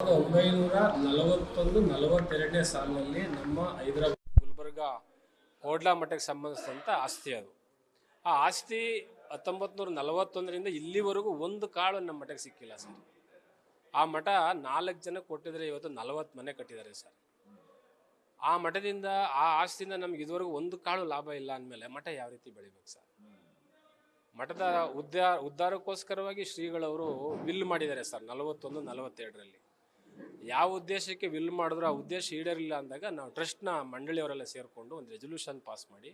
1941-42ನೇ ಸಾಲಿನಲ್ಲಿ ನಮ್ಮ ಹೈದರಾಬಾದ್ ಗುಲ್ಬರ್ಗ ಹೋಡ್ಲಾ ಮಠಕ್ಕೆ ಸಂಬಂಧಿಸಿದಂಥ ಆಸ್ತಿ ಅದು. ಆ ಆಸ್ತಿ 1941ರಿಂದ ಇಲ್ಲಿವರೆಗೂ ಒಂದು ಕಾಳು ನಮ್ಮ ಮಠಕ್ಕೆ ಸಿಕ್ಕಿಲ್ಲ ಸರ್. ಆ ಮಠ 4 ಜನಕ್ಕೆ ಕೊಟ್ಟಿದ್ರೆ ಇವತ್ತು 40 ಮನೆ ಕಟ್ಟಿದ್ದಾರೆ ಸರ್. ಆ ಮಠದಿಂದ ಆ ಆಸ್ತಿಯಿಂದ ನಮ್ಗೆ ಇದುವರೆಗೂ ಒಂದು ಕಾಳು ಲಾಭ ಇಲ್ಲ ಅಂದಮೇಲೆ ಮಠ ಯಾವ ರೀತಿ ಬೆಳಿಬೇಕು ಸರ್? ಮಠದ ಉದ್ಧಾರಕ್ಕೋಸ್ಕರವಾಗಿ ಶ್ರೀಗಳವರು ವಿಲ್ ಮಾಡಿದ್ದಾರೆ ಸರ್ 41-42ರಲ್ಲಿ. ಯಾವ ಉದ್ದೇಶಕ್ಕೆ ವಿಲ್ ಮಾಡಿದ್ರು ಆ ಉದ್ದೇಶ ಈಡೇರಿಲ್ಲ ಅಂದಾಗ ನಾವು ಟ್ರಸ್ಟ್ನ ಮಂಡಳಿಯವರೆಲ್ಲ ಸೇರಿಕೊಂಡು ಒಂದು ರೆಸೊಲ್ಯೂಷನ್ ಪಾಸ್ ಮಾಡಿ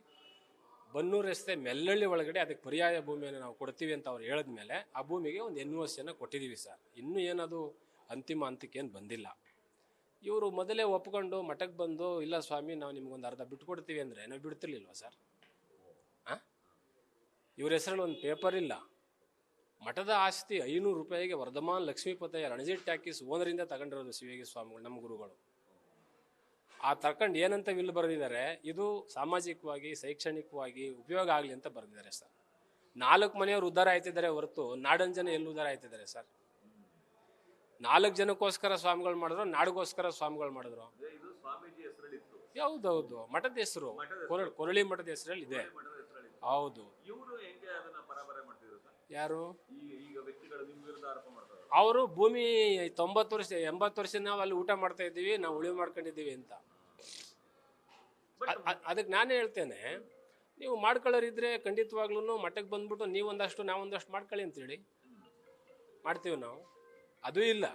ಬನ್ನೂರು ರಸ್ತೆ ಮೆಲ್ಲಳ್ಳಿ ಒಳಗಡೆ ಅದಕ್ಕೆ ಪರ್ಯಾಯ ಭೂಮಿಯನ್ನು ನಾವು ಕೊಡ್ತೀವಿ ಅಂತ ಅವ್ರು ಹೇಳಿದ ಮೇಲೆ ಆ ಭೂಮಿಗೆ ಒಂದು NOC ಕೊಟ್ಟಿದ್ದೀವಿ ಸರ್. ಇನ್ನೂ ಏನದು ಅಂತಿಮ ಹಂತಕ್ಕೆ ಏನು ಬಂದಿಲ್ಲ. ಇವರು ಮೊದಲೇ ಒಪ್ಕೊಂಡು ಮಠಕ್ಕೆ ಬಂದು ಇಲ್ಲ ಸ್ವಾಮಿ ನಾವು ನಿಮ್ಗೊಂದು ಅರ್ಧ ಬಿಟ್ಕೊಡ್ತೀವಿ ಅಂದರೆ ನಾವು ಬಿಡ್ತಿರ್ಲಿಲ್ವ ಸರ್? ಇವ್ರ ಹೆಸರಲ್ಲಿ ಒಂದು ಪೇಪರ್ ಇಲ್ಲ. ಮಠದ ಆಸ್ತಿ 500 ರೂಪಾಯಿಗೆ ವರ್ಧಮಾನ್ ಲಕ್ಷ್ಮೀಪತಯ್ಯ ರಣಜಿತ್ ಟ್ಯಾಕೀಸ್ ಓನರಿಂದ ತಗೊಂಡಿರೋದು ಶಿವಯೋಗಿ ಸ್ವಾಮಿಗಳು, ನಮ್ಮ ಗುರುಗಳು. ಆ ತಗೊಂಡು ಏನಂತ ವಿಲ್ ಬರೆದಿದ್ದಾರೆ, ಇದು ಸಾಮಾಜಿಕವಾಗಿ ಶೈಕ್ಷಣಿಕವಾಗಿ ಉಪಯೋಗ ಆಗಲಿ ಅಂತ ಬರೆದಿದ್ದಾರೆ ಸರ್. 4 ಮನೆಯವರು ಉದ್ಧಾರ ಆಯ್ತಿದ್ದಾರೆ ಹೊರತು ನಾಡನ್ ಜನ ಎಲ್ಲಿ ಉದ್ಧಾರ ಆಯ್ತಿದ್ದಾರೆ ಸರ್? 4 ಜನಕ್ಕೋಸ್ಕರ ಸ್ವಾಮಿಗಳು ಮಾಡಿದ್ರು, ನಾಡಿಗೋಸ್ಕರ ಸ್ವಾಮಿಗಳು ಮಾಡಿದ್ರು. ಹೌದೌದು, ಮಠದ ಹೆಸರು ಕೊರಳಿ ಮಠದ ಹೆಸರಲ್ಲಿ ಇದೆ. ಹೌದು. ಯಾರು ಅವರು ಭೂಮಿ 90 ವರ್ಷ 80 ವರ್ಷ ನಾವು ಅಲ್ಲಿ ಊಟ ಮಾಡ್ತಾ ಇದ್ದೀವಿ, ನಾವು ಉಳಿವು ಮಾಡ್ಕೊಂಡಿದ್ದೀವಿ ಅಂತ. ಅದಕ್ಕೆ ನಾನೇ ಹೇಳ್ತೇನೆ, ನೀವು ಮಾಡ್ಕೊಳ್ಳೋರಿದ್ರೆ ಖಂಡಿತವಾಗ್ಲೂ ಮಠಕ್ಕೆ ಬಂದ್ಬಿಟ್ಟು ನೀವೊಂದಷ್ಟು ನಾವೊಂದಷ್ಟು ಮಾಡ್ಕೊಳ್ಳಿ ಅಂತೇಳಿ ಮಾಡ್ತೀವಿ ನಾವು. ಅದೂ ಇಲ್ಲ,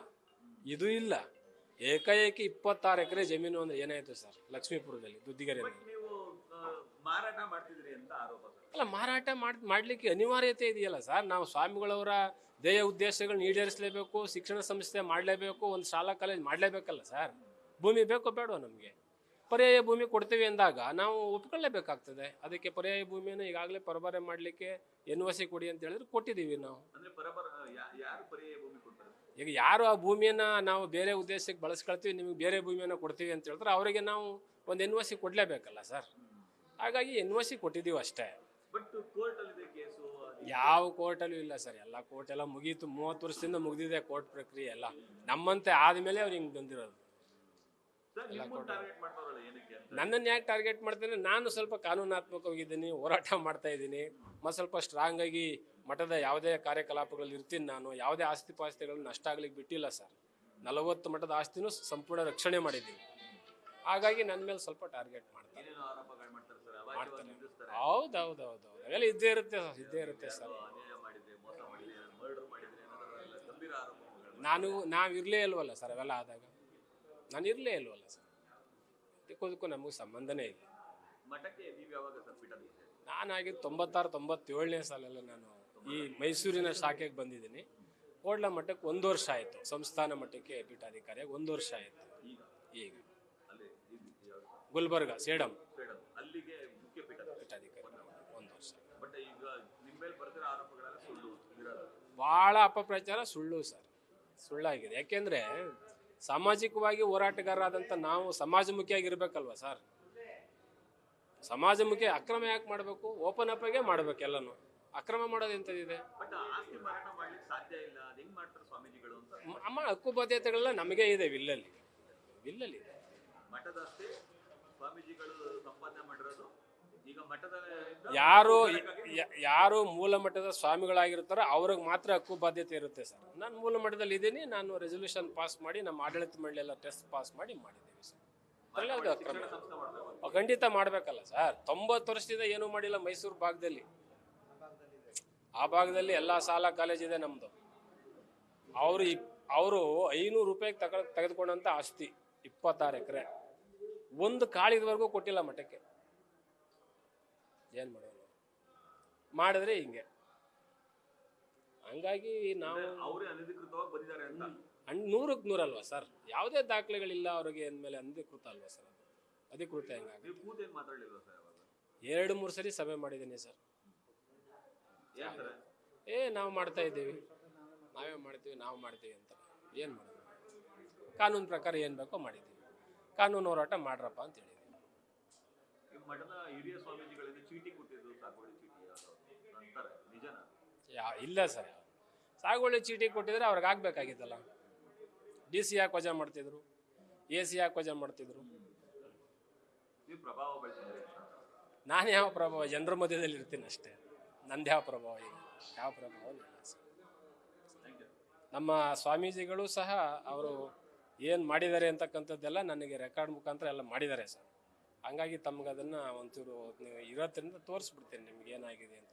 ಇದೂ ಇಲ್ಲ. ಏಕಾಏಕಿ 26 ಎಕರೆ ಜಮೀನು ಅಂದ್ರೆ ಏನಾಯ್ತು ಸರ್ ಲಕ್ಷ್ಮೀಪುರದಲ್ಲಿ ದುದ್ದಿಗೆರೆಯಲ್ಲಿ? ಅಲ್ಲ, ಮಾರಾಟ ಮಾಡ್ಲಿಕ್ಕೆ ಅನಿವಾರ್ಯತೆ ಇದೆಯಲ್ಲ ಸರ್. ನಾವು ಸ್ವಾಮಿಗಳವರ ಧ್ಯೇಯ ಉದ್ದೇಶಗಳನ್ನ ಈಡೇರಿಸಲೇಬೇಕು, ಶಿಕ್ಷಣ ಸಂಸ್ಥೆ ಮಾಡಲೇಬೇಕು, ಒಂದು ಶಾಲಾ ಕಾಲೇಜ್ ಮಾಡಲೇಬೇಕಲ್ಲ ಸರ್. ಭೂಮಿ ಬೇಕೋ ಬೇಡೋ ನಮಗೆ? ಪರ್ಯಾಯ ಭೂಮಿ ಕೊಡ್ತೀವಿ ಅಂದಾಗ ನಾವು ಒಪ್ಕೊಳ್ಳೇಬೇಕಾಗ್ತದೆ. ಅದಕ್ಕೆ ಪರ್ಯಾಯ ಭೂಮಿಯನ್ನು ಈಗಾಗಲೇ ಪರಬಾರೆ ಮಾಡಲಿಕ್ಕೆ NOC ಕೊಡಿ ಅಂತ ಹೇಳಿದ್ರೆ ಕೊಟ್ಟಿದ್ದೀವಿ ನಾವು. ಈಗ ಯಾರು ಆ ಭೂಮಿಯನ್ನು ನಾವು ಬೇರೆ ಉದ್ದೇಶಕ್ಕೆ ಬಳಸ್ಕೊಳ್ತೀವಿ, ನಿಮಗೆ ಬೇರೆ ಭೂಮಿಯನ್ನು ಕೊಡ್ತೀವಿ ಅಂತ ಹೇಳಿದ್ರೆ ಅವರಿಗೆ ನಾವು ಒಂದು NOC ಕೊಡಲೇಬೇಕಲ್ಲ ಸರ್. ಹಾಗಾಗಿ NOC ಕೊಟ್ಟಿದ್ದೀವಿ ಅಷ್ಟೇ. ಯಾವ ಕೋರ್ಟಲ್ಲೂ ಇಲ್ಲ ಸರ್. ಎಲ್ಲ ಕೋರ್ಟ್ ಎಲ್ಲ ಮುಗೀತು, 30 ವರ್ಷದಿಂದ ಮುಗಿದಿದೆ ಕೋರ್ಟ್ ಪ್ರಕ್ರಿಯೆ ಎಲ್ಲ. ನಮ್ಮಂತೆ ಆದ್ಮೇಲೆ ಅವ್ರು ಹಿಂಗೆ ಬಂದಿರೋದು. ನನ್ನನ್ನು ಯಾಕೆ ಟಾರ್ಗೆಟ್ ಮಾಡ್ತೇನೆ? ನಾನು ಸ್ವಲ್ಪ ಕಾನೂನಾತ್ಮಕವಾಗಿದ್ದೀನಿ, ಹೋರಾಟ ಮಾಡ್ತಾ ಇದ್ದೀನಿ, ಮತ್ತು ಸ್ವಲ್ಪ ಸ್ಟ್ರಾಂಗ್ ಆಗಿ ಮಠದ ಯಾವುದೇ ಕಾರ್ಯಕಲಾಪಗಳಲ್ಲಿ ಇರ್ತೀನಿ. ನಾನು ಯಾವುದೇ ಆಸ್ತಿ ಪಾಸ್ತಿಗಳನ್ನು ನಷ್ಟ ಆಗ್ಲಿಕ್ಕೆ ಬಿಟ್ಟಿಲ್ಲ ಸರ್. 40 ಮಠದ ಆಸ್ತಿನೂ ಸಂಪೂರ್ಣ ರಕ್ಷಣೆ ಮಾಡಿದ್ದೀನಿ. ಹಾಗಾಗಿ ನನ್ನ ಮೇಲೆ ಸ್ವಲ್ಪ ಟಾರ್ಗೆಟ್ ಮಾಡ್ತಾರೆ. ಹೌದೌದೌದು, ಅವೆಲ್ಲ ಇದ್ದೇ ಇರುತ್ತೆ ಸರ್. ನಾವಿರಲೇ ಇಲ್ವಲ್ಲ ಸರ್ ಅವೆಲ್ಲ ಆದಾಗ. ನಾನು ಇರಲೇ ಇಲ್ವಲ್ಲ ಸರ್. ಅದಕ್ಕೂ ನಮಗೂ ಸಂಬಂಧನೇ ಇಲ್ಲ. ನಾನಾಗಿದ್ದು 96-97ನೇ ಸಾಲಲ್ಲ ನಾನು ಈ ಮೈಸೂರಿನ ಶಾಖೆಗೆ ಬಂದಿದ್ದೀನಿ. ಹೋಡ್ಲಾ ಮಠಕ್ಕೆ 1 ವರ್ಷ ಆಯಿತು, ಸಂಸ್ಥಾನ ಮಠಕ್ಕೆ ಪೀಠಾಧಿಕಾರಿಯಾಗಿ 1 ವರ್ಷ ಆಯಿತು. ಈಗ ಗುಲ್ಬರ್ಗ ಸೇಡಂ ಪೀಠಾಧಿಕಾರಿ 1 ವರ್ಷ. ಭಾಳ ಅಪಪ್ರಚಾರ ಸುಳ್ಳು ಸರ್, ಸುಳ್ಳಾಗಿದೆ. ಯಾಕೆಂದರೆ ಸಾಮಾಜಿಕವಾಗಿ ಹೋರಾಟಗಾರರಾದಂಥ ನಾವು ಸಮಾಜಮುಖಿಯಾಗಿರ್ಬೇಕಲ್ವ ಸರ್. ಸಮಾಜಮುಖಿ ಅಕ್ರಮ ಯಾಕೆ ಮಾಡಬೇಕು? ಓಪನ್ ಅಪ್ ಆಗೇ ಮಾಡಬೇಕು. ಎಲ್ಲನೂ ಅಕ್ರಮ ಮಾಡೋದು ಎಂಥದ್ದಿದೆ? ಹಕ್ಕು ಬಾಧ್ಯತೆಗಳೆಲ್ಲ ನಮಗೆ ಇದೆ ವಿಲ್ಲಲ್ಲಿ ಇದೆ. ಯಾರು ಮೂಲ ಮಠದ ಸ್ವಾಮಿಗಳಾಗಿರ್ತಾರೋ ಅವ್ರಿಗೆ ಮಾತ್ರ ಹಕ್ಕು ಬಾಧ್ಯತೆ ಇರುತ್ತೆ ಸರ್. ನಾನು ಮೂಲ ಮಠದಲ್ಲಿ ಇದ್ದೀನಿ, ನಾನು ರೆಸೊಲ್ಯೂಷನ್ ಪಾಸ್ ಮಾಡಿ ನಮ್ಮ ಆಡಳಿತ ಮಂಡಳಿ ಎಲ್ಲ ಟೆಸ್ಟ್ ಪಾಸ್ ಮಾಡಿ ಮಾಡಿದ್ದೀವಿ ಸರ್. ಅದು ಅಕ್ರಮ ಖಂಡಿತ ಮಾಡಬೇಕಲ್ಲ ಸರ್. 90 ವರ್ಷದಿಂದ ಏನೂ ಮಾಡಿಲ್ಲ ಮೈಸೂರು ಭಾಗದಲ್ಲಿ. ಆ ಭಾಗದಲ್ಲಿ ಎಲ್ಲ ಶಾಲಾ ಕಾಲೇಜ್ ಇದೆ ನಮ್ಮದು. ಅವರು 500 ರೂಪಾಯಿಗೆ ತೆಗೆದುಕೊಂಡಂಥ ಆಸ್ತಿ 26 ಎಕರೆ, ಒಂದು ಕಾಳಿದವರೆಗೂ ಕೊಟ್ಟಿಲ್ಲ ಮಠಕ್ಕೆ. ಏನು ಮಾಡೋದು? ಮಾಡಿದ್ರೆ ಹಿಂಗೆ. ಹಂಗಾಗಿ ನಾವು 100ಕ್ಕೆ 100 ಅಲ್ವಾ ಸರ್? ಯಾವುದೇ ದಾಖಲೆಗಳಿಲ್ಲ ಅವ್ರಿಗೆ ಅಂದಮೇಲೆ ಅನಧಿಕೃತ ಅಲ್ವಾ ಸರ್? ಅದು ಅಧಿಕೃತ ಹೆಂಗಾಗುತ್ತೆ? 2-3 ಸರಿ ಸಭೆ ಮಾಡಿದ್ದೀನಿ ಸರ್. ನಾವು ಮಾಡ್ತಾ ಇದ್ದೀವಿ, ನಾವು ಮಾಡ್ತೀವಿ ಅಂತ. ಏನು ಮಾಡೋದು? ಕಾನೂನು ಪ್ರಕಾರ ಏನು ಬೇಕೋ ಮಾಡಿದ್ದೀವಿ. ಕಾನೂನು ಹೋರಾಟ ಮಾಡ್ರಪ್ಪ ಅಂತ ಹೇಳಿದ್ದೀವಿ. ಇಲ್ಲ ಸರ್, ಸಾಗುವಳಿ ಚೀಟಿ ಕೊಟ್ಟಿದ್ರೆ ಅವ್ರಿಗೆ ಆಗ್ಬೇಕಾಗಿತ್ತಲ್ಲ. DC ಯಾಕೆ ವಜಾ ಮಾಡ್ತಿದ್ರು, AC ಯಾಕೆ ವಜಾ ಮಾಡ್ತಿದ್ರು? ನಾನು ಯಾವ ಪ್ರಭಾವ, ಜನರ ಮಧ್ಯದಲ್ಲಿ ಇರ್ತೀನಿ ಅಷ್ಟೇ. ನಂದು ಯಾವ ಪ್ರಭಾವ ಈಗ? ಯಾವ ಪ್ರಭಾವ ಇಲ್ಲ ಸರ್. ನಮ್ಮ ಸ್ವಾಮೀಜಿಗಳು ಸಹ ಅವರು ಏನು ಮಾಡಿದ್ದಾರೆ ಅಂತಕ್ಕಂಥದ್ದೆಲ್ಲ ನನಗೆ ರೆಕಾರ್ಡ್ ಮುಖಾಂತರ ಎಲ್ಲ ಮಾಡಿದ್ದಾರೆ ಸರ್. ಹಂಗಾಗಿ ತಮ್ಗೆ ಅದನ್ನು ಒಂಚೂರು ನೀವು ಇರೋದ್ರಿಂದ ತೋರಿಸ್ಬಿಡ್ತೀನಿ ನಿಮ್ಗೆ ಏನಾಗಿದೆ ಅಂತ.